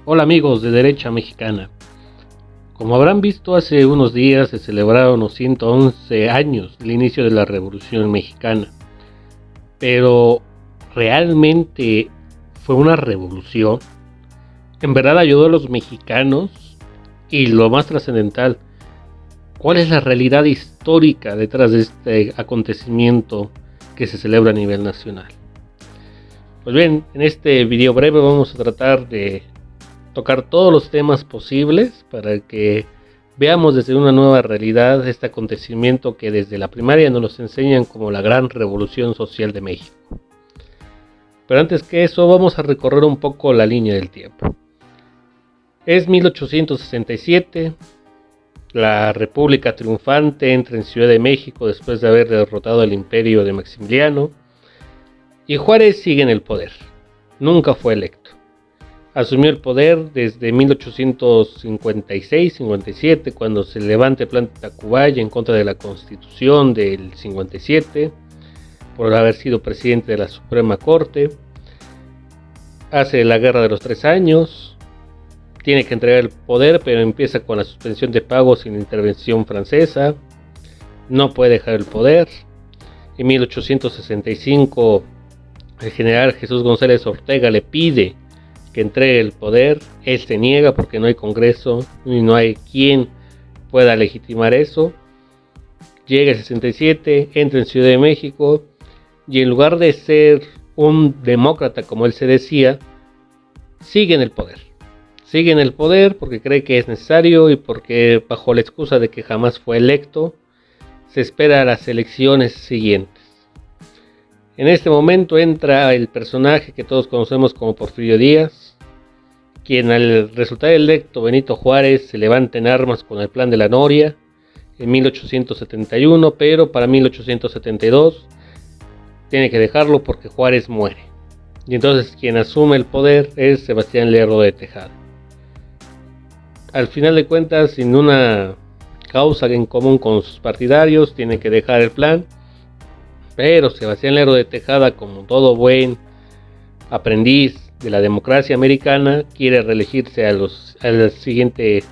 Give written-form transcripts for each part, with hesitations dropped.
Hola amigos de Derecha Mexicana. Como habrán visto, hace unos días se celebraron los 111 años del inicio de la Revolución Mexicana. Pero, ¿realmente fue una revolución? ¿En verdad ayudó a los mexicanos? Y lo más trascendental, ¿cuál es la realidad histórica detrás de este acontecimiento que se celebra a nivel nacional? Pues bien, en este video breve vamos a tratar de tocar todos los temas posibles para que veamos desde una nueva realidad este acontecimiento que desde la primaria nos los enseñan como la gran revolución social de México. Pero antes que eso, vamos a recorrer un poco la línea del tiempo. Es 1867, la República triunfante entra en Ciudad de México después de haber derrotado el imperio de Maximiliano, y Juárez sigue en el poder, nunca fue electo. Asumió el poder desde 1856-57, cuando se levanta el Plan de Tacubaya en contra de la Constitución del 57, por haber sido presidente de la Suprema Corte. Hace la Guerra de los 3 años, tiene que entregar el poder, pero empieza con la suspensión de pagos sin intervención francesa. No puede dejar el poder. En 1865, el general Jesús González Ortega le pide que entregue el poder. Él se niega porque no hay Congreso y no hay quien pueda legitimar eso. Llega el 67, entra en Ciudad de México y en lugar de ser un demócrata como él se decía, sigue en el poder. Sigue en el poder porque cree que es necesario y porque, bajo la excusa de que jamás fue electo, se espera a las elecciones siguientes. En este momento entra el personaje que todos conocemos como Porfirio Díaz, quien al resultar electo Benito Juárez se levanta en armas con el Plan de la Noria en 1871, pero para 1872 tiene que dejarlo porque Juárez muere. Y entonces quien asume el poder es Sebastián Lerdo de Tejada. Al final de cuentas, sin una causa en común con sus partidarios, tiene que dejar el plan. Pero Sebastián Lerdo de Tejada, como todo buen aprendiz de la democracia americana, quiere reelegirse al siguiente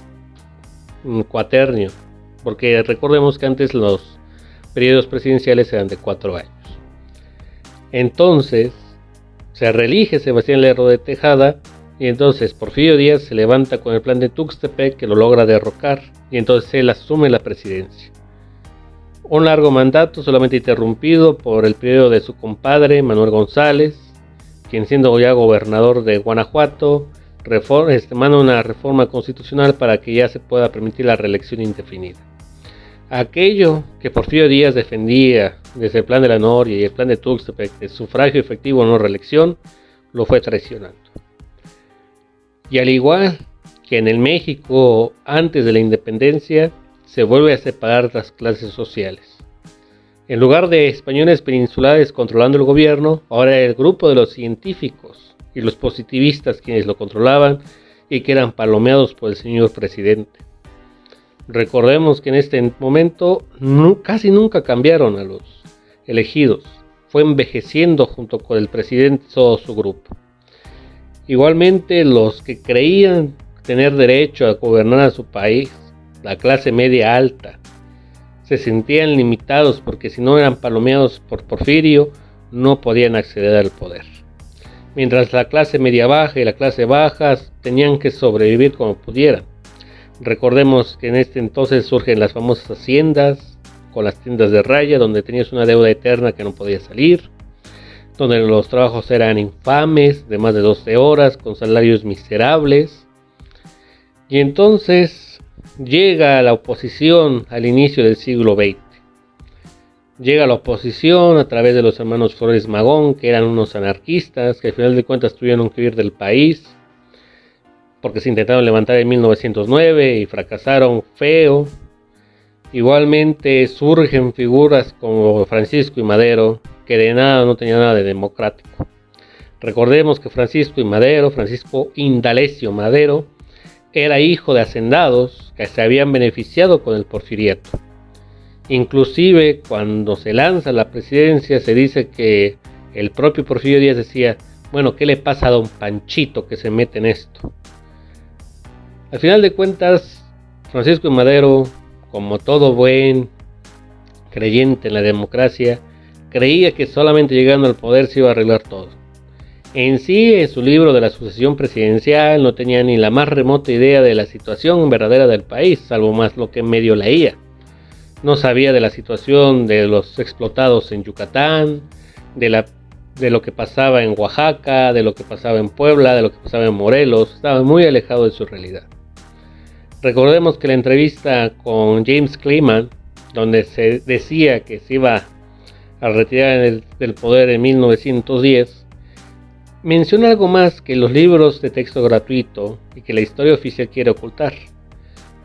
cuaternio, porque recordemos que antes los periodos presidenciales eran de 4 años. Entonces se reelige Sebastián Lerdo de Tejada y entonces Porfirio Díaz se levanta con el plan de Tuxtepec, que lo logra derrocar, y entonces él asume la presidencia. Un largo mandato solamente interrumpido por el periodo de su compadre Manuel González, quien siendo ya gobernador de Guanajuato, manda una reforma constitucional para que ya se pueda permitir la reelección indefinida. Aquello que Porfirio Díaz defendía desde el plan de la Noria y el plan de Tuxtepec, de sufragio efectivo o no reelección, lo fue traicionando. Y al igual que en el México antes de la independencia, se vuelve a separar las clases sociales. En lugar de españoles peninsulares controlando el gobierno, ahora era el grupo de los científicos y los positivistas quienes lo controlaban y que eran palomeados por el señor presidente. Recordemos que en este momento casi nunca cambiaron a los elegidos. Fue envejeciendo junto con el presidente todo su grupo. Igualmente, los que creían tener derecho a gobernar a su país, la clase media alta, se sentían limitados porque si no eran palomeados por Porfirio, no podían acceder al poder. Mientras la clase media baja y la clase baja tenían que sobrevivir como pudieran. Recordemos que en este entonces surgen las famosas haciendas, con las tiendas de raya, donde tenías una deuda eterna que no podía salir, donde los trabajos eran infames, de más de 12 horas, con salarios miserables. Y entonces llega la oposición al inicio del siglo XX. Llega la oposición a través de los hermanos Flores Magón, que eran unos anarquistas, que al final de cuentas tuvieron que huir del país, porque se intentaron levantar en 1909 y fracasaron feo. Igualmente surgen figuras como Francisco I. Madero, que de nada no tenía nada de democrático. Recordemos que Francisco Indalecio Madero, era hijo de hacendados que se habían beneficiado con el porfiriato. Inclusive cuando se lanza a la presidencia se dice que el propio Porfirio Díaz decía, bueno, ¿qué le pasa a don Panchito que se mete en esto? Al final de cuentas, Francisco I. Madero, como todo buen creyente en la democracia, creía que solamente llegando al poder se iba a arreglar todo. En sí, en su libro de la sucesión presidencial no tenía ni la más remota idea de la situación verdadera del país, salvo más lo que medio leía. No sabía de la situación de los explotados en Yucatán, de lo que pasaba en Oaxaca, de lo que pasaba en Puebla, de lo que pasaba en Morelos. Estaba muy alejado de su realidad. Recordemos que la entrevista con James Clyburn, donde se decía que se iba a retirar del poder en 1910, menciona algo más que los libros de texto gratuito y que la historia oficial quiere ocultar.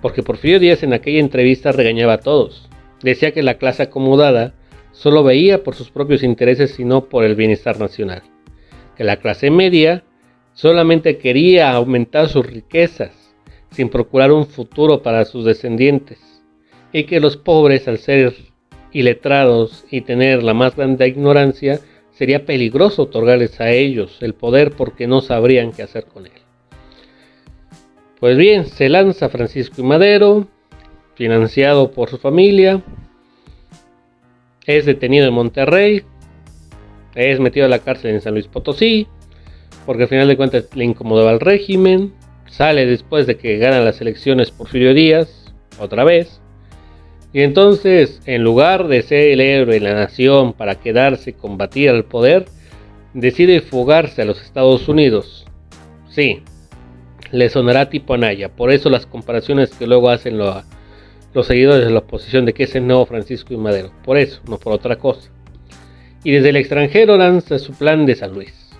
Porque Porfirio Díaz en aquella entrevista regañaba a todos. Decía que la clase acomodada solo veía por sus propios intereses y no por el bienestar nacional. Que la clase media solamente quería aumentar sus riquezas sin procurar un futuro para sus descendientes. Y que los pobres, al ser iletrados y tener la más grande ignorancia, sería peligroso otorgarles a ellos el poder porque no sabrían qué hacer con él. Pues bien, se lanza Francisco I. Madero, financiado por su familia, es detenido en Monterrey, es metido a la cárcel en San Luis Potosí, porque al final de cuentas le incomodaba al régimen, sale después de que gana las elecciones Porfirio Díaz, otra vez, y entonces, en lugar de ser el héroe de la nación para quedarse y combatir al poder, decide fugarse a los Estados Unidos. Sí, le sonará tipo Anaya, por eso las comparaciones que luego hacen los seguidores de la oposición de que es el nuevo Francisco I. Madero, por eso, no por otra cosa. Y desde el extranjero lanza su plan de San Luis,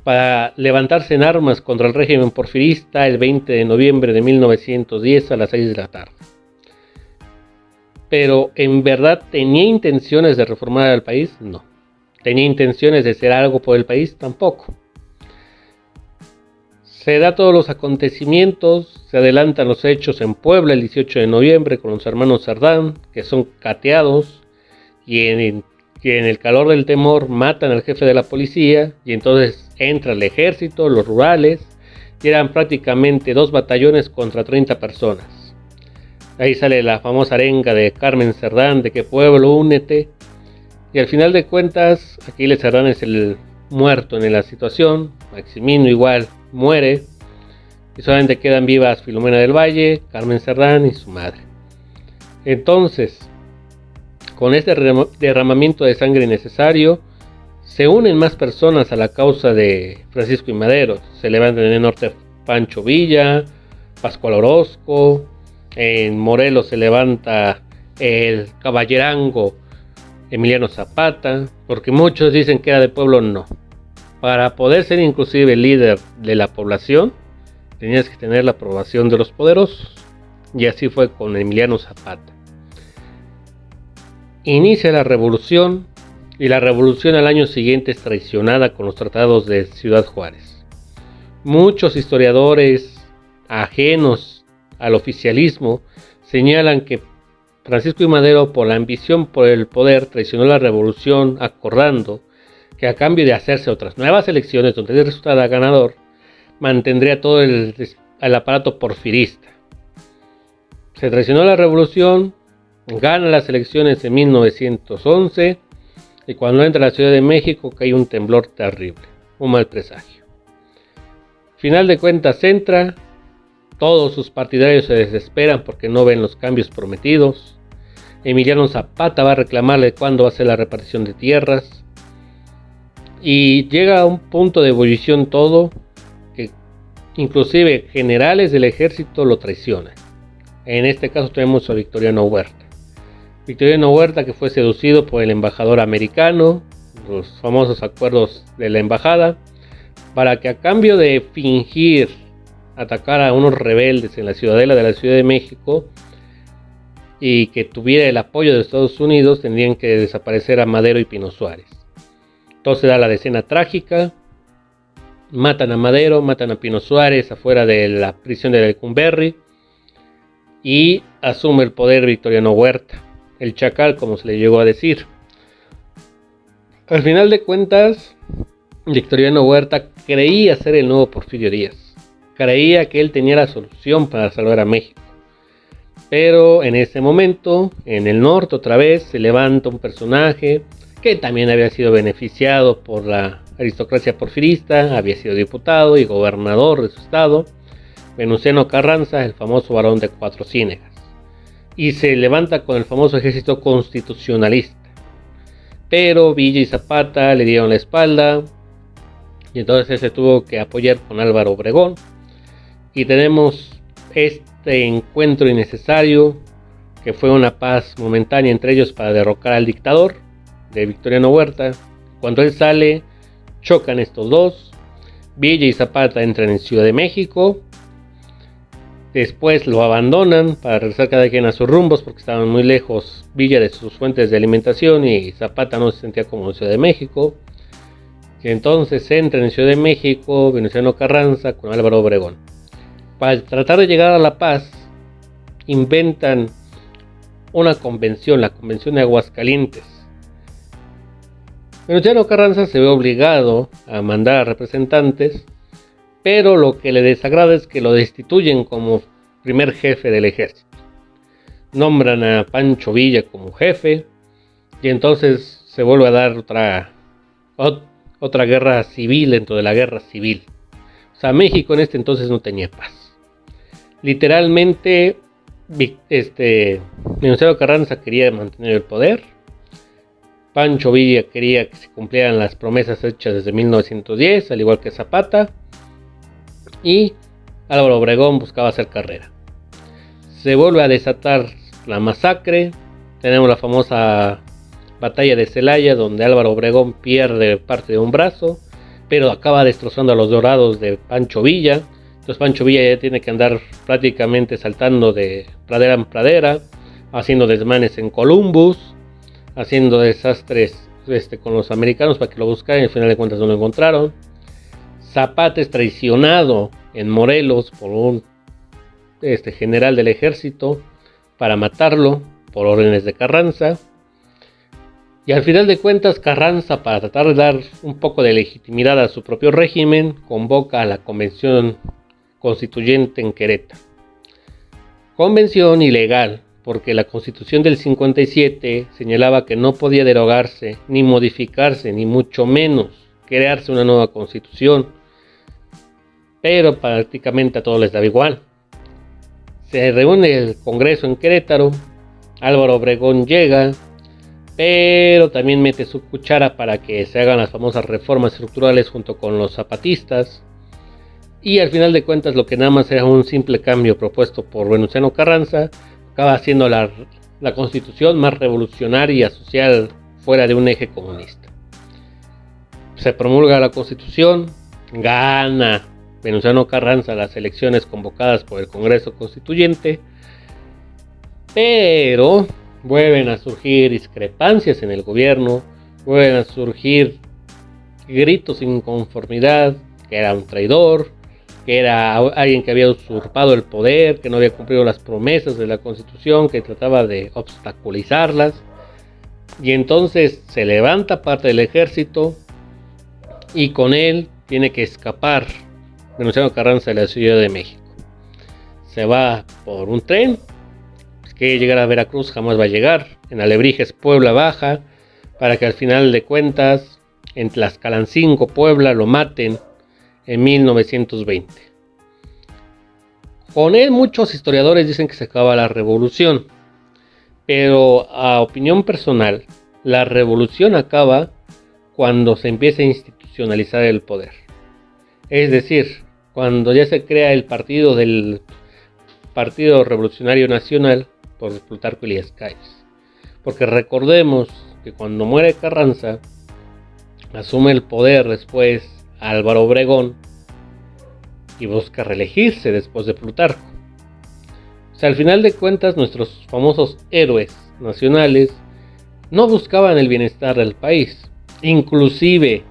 para levantarse en armas contra el régimen porfirista el 20 de noviembre de 1910 a las 6 de la tarde. Pero, ¿en verdad tenía intenciones de reformar al país? No. ¿Tenía intenciones de hacer algo por el país? Tampoco. Se da todos los acontecimientos, se adelantan los hechos en Puebla el 18 de noviembre con los hermanos Cerdán, que son cateados, y en el calor del temor matan al jefe de la policía, y entonces entra el ejército, los rurales, y eran prácticamente 2 batallones contra 30 personas. Ahí sale la famosa arenga de Carmen Cerdán, de que pueblo, únete. Y al final de cuentas, Aquiles Cerdán es el muerto en la situación. Maximino igual muere. Y solamente quedan vivas Filomena del Valle, Carmen Cerdán y su madre. Entonces, con este derramamiento de sangre innecesario, se unen más personas a la causa de Francisco I. Madero. Se levantan en el norte Pancho Villa, Pascual Orozco. En Morelos se levanta el caballerango Emiliano Zapata, porque muchos dicen que era de pueblo, no. Para poder ser inclusive líder de la población, tenías que tener la aprobación de los poderosos, y así fue con Emiliano Zapata. Inicia la revolución, y la revolución al año siguiente es traicionada con los tratados de Ciudad Juárez. Muchos historiadores ajenos al oficialismo señalan que Francisco I. Madero, por la ambición por el poder, traicionó la revolución, acordando que a cambio de hacerse otras nuevas elecciones donde él resultara ganador, mantendría todo el aparato porfirista. Se traicionó la revolución, gana las elecciones en 1911, y cuando entra a la Ciudad de México cae un temblor terrible, un mal presagio. Final de cuentas entra. Todos sus partidarios se desesperan porque no ven los cambios prometidos. Emiliano Zapata va a reclamarle cuándo va a ser la repartición de tierras. Y llega a un punto de ebullición todo, que inclusive generales del ejército lo traicionan. En este caso tenemos a Victoriano Huerta. Victoriano Huerta, que fue seducido por el embajador americano, los famosos acuerdos de la embajada, para que a cambio de fingir atacar a unos rebeldes en la ciudadela de la Ciudad de México y que tuviera el apoyo de Estados Unidos, tendrían que desaparecer a Madero y Pino Suárez. Entonces da la escena trágica, matan a Madero, matan a Pino Suárez afuera de la prisión de Lecumberri, y asume el poder Victoriano Huerta, el Chacal, como se le llegó a decir. Al final de cuentas, Victoriano Huerta creía ser el nuevo Porfirio Díaz. creía que él tenía la solución para salvar a México. Pero en ese momento, en el norte otra vez, se levanta un personaje que también había sido beneficiado por la aristocracia porfirista, había sido diputado y gobernador de su estado, Venustiano Carranza, el famoso Barón de Cuatro Ciénegas, y se levanta con el famoso ejército constitucionalista. Pero Villa y Zapata le dieron la espalda y entonces él se tuvo que apoyar con Álvaro Obregón y tenemos este encuentro innecesario que fue una paz momentánea entre ellos para derrocar al dictador de Victoriano Huerta. Cuando él sale, chocan estos dos, Villa y Zapata entran en Ciudad de México, después lo abandonan para regresar cada quien a sus rumbos porque estaban muy lejos Villa de sus fuentes de alimentación y Zapata no se sentía como en Ciudad de México. Y entonces entran en Ciudad de México Venustiano Carranza con Álvaro Obregón. Para tratar de llegar a la paz, inventan una convención, la Convención de Aguascalientes. Venustiano Carranza se ve obligado a mandar a representantes, pero lo que le desagrada es que lo destituyen como primer jefe del ejército. Nombran a Pancho Villa como jefe y entonces se vuelve a dar otra guerra civil dentro de la guerra civil. O sea, México en este entonces no tenía paz. Literalmente, Venustiano Carranza quería mantener el poder. Pancho Villa quería que se cumplieran las promesas hechas desde 1910, al igual que Zapata. Y Álvaro Obregón buscaba hacer carrera. Se vuelve a desatar la masacre. Tenemos la famosa batalla de Celaya, donde Álvaro Obregón pierde parte de un brazo, pero acaba destrozando a los dorados de Pancho Villa. Entonces Pancho Villa ya tiene que andar prácticamente saltando de pradera en pradera, haciendo desmanes en Columbus, haciendo desastres con los americanos para que lo buscaran y al final de cuentas no lo encontraron. Zapata es traicionado en Morelos por un general del ejército para matarlo por órdenes de Carranza. Y al final de cuentas Carranza, para tratar de dar un poco de legitimidad a su propio régimen, convoca a la Convención Constituyente en Querétaro. Convención ilegal, porque la Constitución del 57 señalaba que no podía derogarse, ni modificarse, ni mucho menos crearse una nueva Constitución. Pero prácticamente a todos les daba igual. Se reúne el Congreso en Querétaro, Álvaro Obregón llega, pero también mete su cuchara para que se hagan las famosas reformas estructurales junto con los zapatistas. Y al final de cuentas lo que nada más era un simple cambio propuesto por Venustiano Carranza, acaba siendo la constitución más revolucionaria social fuera de un eje comunista. Se promulga la constitución, gana Venustiano Carranza las elecciones convocadas por el Congreso Constituyente, pero vuelven a surgir discrepancias en el gobierno, vuelven a surgir gritos de inconformidad, que era un traidor, que era alguien que había usurpado el poder, que no había cumplido las promesas de la Constitución, que trataba de obstaculizarlas. Y entonces se levanta parte del ejército y con él tiene que escapar Venustiano Carranza de la Ciudad de México. Se va por un tren, pues que llegar a Veracruz jamás va a llegar, en Alebrijes, Puebla baja, para que al final de cuentas en Tlaxcalancingo, Puebla, lo maten en 1920. Con él muchos historiadores dicen que se acaba la revolución, pero a opinión personal, la revolución acaba cuando se empieza a institucionalizar el poder. Es decir, cuando ya se crea el partido del Partido Revolucionario Nacional por Plutarco Elías Calles. Porque recordemos que cuando muere Carranza, asume el poder después Álvaro Obregón y busca reelegirse después de Plutarco. O sea, al final de cuentas nuestros famosos héroes nacionales no buscaban el bienestar del país. Inclusive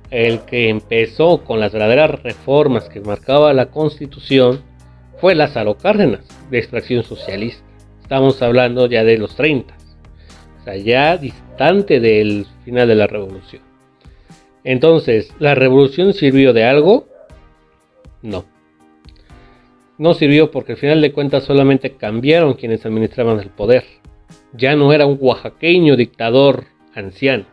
el que empezó con las verdaderas reformas que marcaba la Constitución fue Lázaro Cárdenas, de extracción socialista. Estamos hablando ya de los 30, o sea, ya distante del final de la revolución. Entonces, ¿la revolución sirvió de algo? No. No sirvió porque al final de cuentas solamente cambiaron quienes administraban el poder. Ya no era un oaxaqueño dictador anciano,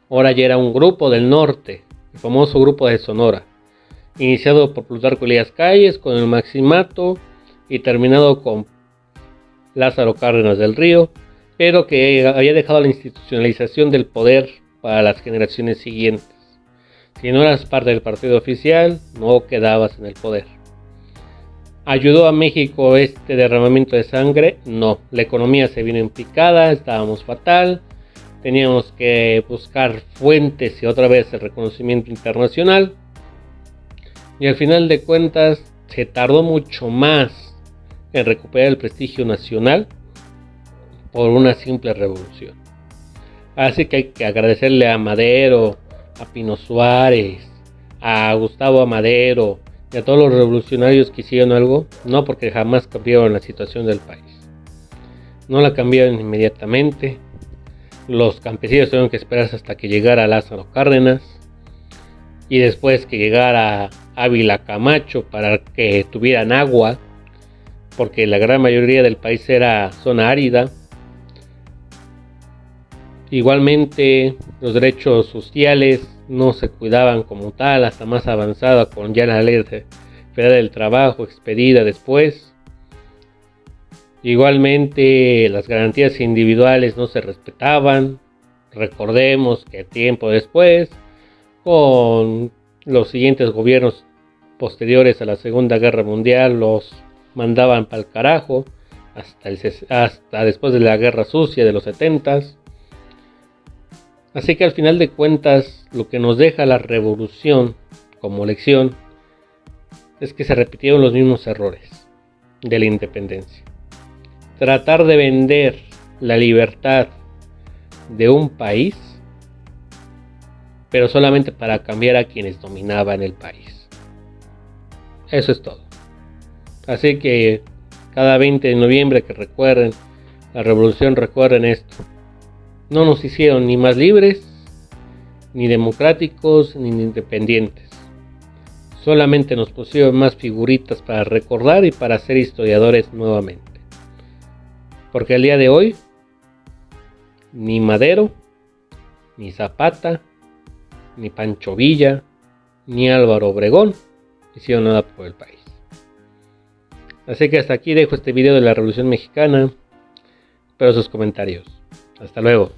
ahora ya era un grupo del norte, el famoso grupo de Sonora, iniciado por Plutarco Elías Calles con el Maximato y terminado con Lázaro Cárdenas del Río, pero que había dejado la institucionalización del poder para las generaciones siguientes. Si no eras parte del partido oficial, no quedabas en el poder. ¿Ayudó a México este derramamiento de sangre? No, la economía se vino en picada, estábamos fatal, teníamos que buscar fuentes y otra vez el reconocimiento internacional, y al final de cuentas se tardó mucho más en recuperar el prestigio nacional por una simple revolución. Así que hay que agradecerle a Madero, a Pino Suárez, a Gustavo Amadero y a todos los revolucionarios que hicieron algo, no porque jamás cambiaron la situación del país. No la cambiaron inmediatamente. Los campesinos tuvieron que esperar hasta que llegara Lázaro Cárdenas y después que llegara Ávila Camacho para que tuvieran agua, porque la gran mayoría del país era zona árida. Igualmente, los derechos sociales no se cuidaban como tal hasta más avanzada con ya la ley federal del trabajo expedida después. Igualmente, las garantías individuales no se respetaban. Recordemos que tiempo después, con los siguientes gobiernos posteriores a la Segunda Guerra Mundial, los mandaban para el carajo hasta después de la Guerra Sucia de los 70s. Así que al final de cuentas, lo que nos deja la revolución como lección es que se repitieron los mismos errores de la independencia. Tratar de vender la libertad de un país, pero solamente para cambiar a quienes dominaban el país. Eso es todo. Así que cada 20 de noviembre que recuerden la revolución, recuerden esto. No nos hicieron ni más libres, ni democráticos, ni independientes. Solamente nos pusieron más figuritas para recordar y para ser historiadores nuevamente. Porque al día de hoy, ni Madero, ni Zapata, ni Pancho Villa, ni Álvaro Obregón hicieron nada por el país. Así que hasta aquí dejo este video de la Revolución Mexicana. Espero sus comentarios. Hasta luego.